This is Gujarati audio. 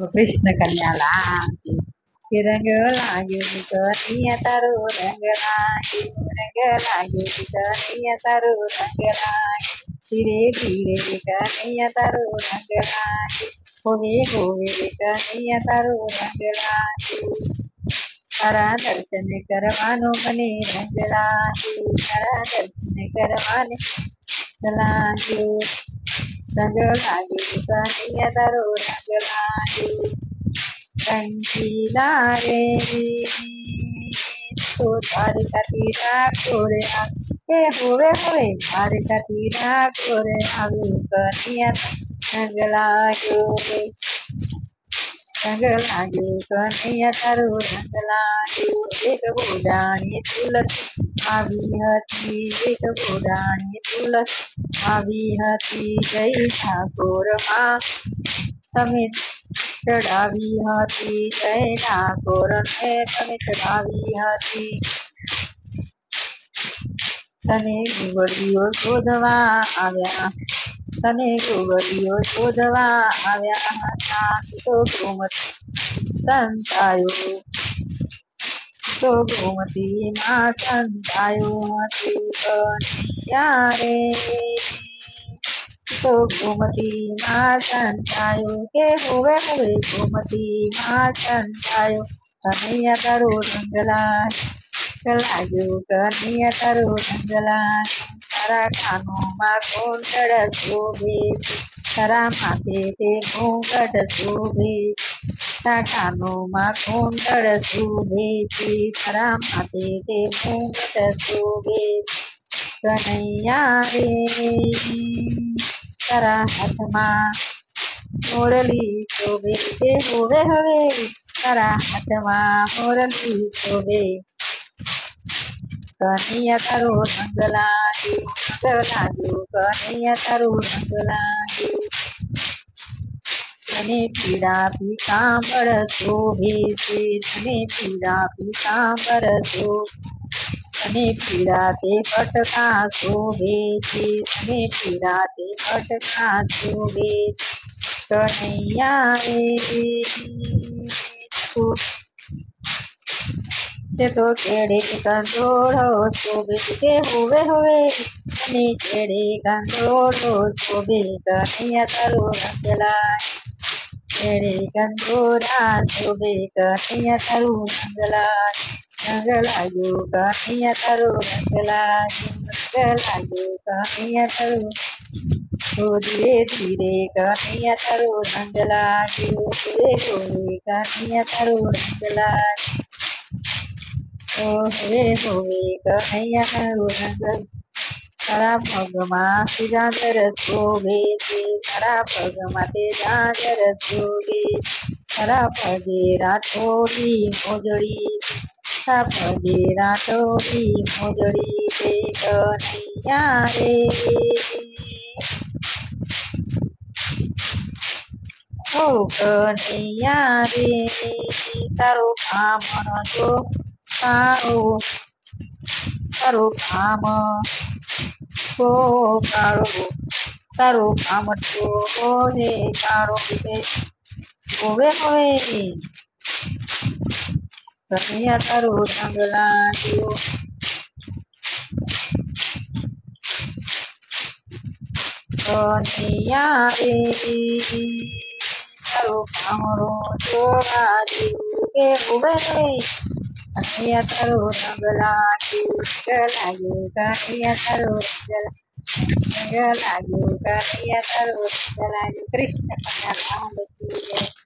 કૃષ્ણ કન્યા લાગે કે રંગ લાગ્યો કનિયા તારો રંગ લાગ્યો કનિયા તારો રંગ લાગે ધીરે ધીરે કનિયા તારો રંગ લાગે હોવે હોવે કનિયા તારો રંગ લાગે તારા દર્શન કરવાનો મને રંગ લાગ્યો તારા દર્શન કરવાને લાગ્યો રંગ લાગ્યો કનિયા તારો રંગ લાગ્યો રંગીલા રે તો તારી ખાતી રાખો રે કે હોવે હોવે તારી ખાતી રાખો રે આવ્યું કનિયા રંગ લાગ્યો રે રંગ લાગ્યો કનિયા તારો રંગ લાગ્યો એક બોડાણી તુલસી આવી હતી એક બોડાણી તુલસી આવી હતી જય ઠાકોરમાં તમે ચડાવી હતી જય ઠાકોરને તમે ચડાવી હતી તને ગુગળીઓ શોધવા આવ્યા તને ગુગળીઓ શોધવા આવ્યા હતા તો ગોમતી સંતાયો તો ગોમતી માં સંતાયો હતું કન્યા રે તો ગોમતી માં સંતાયો કે હોવે હોવે ગોમતી માં સંતાયો કનૈયા તારો રંગ લાગ્યો કનૈયા તારો રંગ લાગ્યો તારા કાનોમાં ઘૂંટડ શોભે તારા માથે તે ઘૂંઘટ શોભે તારા કાનોમાં ઘૂંટડ શોભે તારા માથે તે ઘૂંઘટ શોભે કનૈયા રે તારા હાથમાં મોરલી શોભે કે હોવે હવે તારા હાથમાં મોરલી શોભે કનૈયા તારો રંગ લાગ્યો કનૈયા તારો રંગ લાગ્યો તને પીળા પીતાંબર શોભે છે તને પીળા પીતાંબર શોભે અને પીળા તે પટકા શોભે છે અને પીળા તે પટકા શોભે કનૈયા રે તે તો કેડે કંદોળો શોભે કે હોવે હોવે અને કેડે કંદોળો શોભે કનૈયા તારો રંગ લાગ્યો કેડે કંદોળા શોભે કનૈયા તારો રંગ લાગ્યો કનૈયા તારો રંગ લાગ્યો કનૈયા તારો ધીરે ધીરે કનૈયા તારો રંગ લાગ્યો હોવે હોવે કનૈયા તારો રંગ લાગ્યો હોવે હોવે કનૈયા તારો રંગ તારા પગમાં જાજર શોભે છે તારા પગમાં તે જાજર શોભે તારા પગે રાઠોડી મોજડી તારા પગે રાઠોડી મોજડી તે કનૈયા રે ઓ કનૈયા રે તારો કામણ જો તારો કામ તો કાળો તારો કામ તો હે કાળો હોવે હોવે કનૈયા તારો રંગ લાગ્યો કનૈયા રે તારો કામળો જોવા જેવું કે હોવે કનૈયા તારો રંગ લાગ્યો કનૈયા તારો રંગ લાગ્યો કનૈયા તારો રંગ લાગ્યો કૃષ્ણ કનૈયા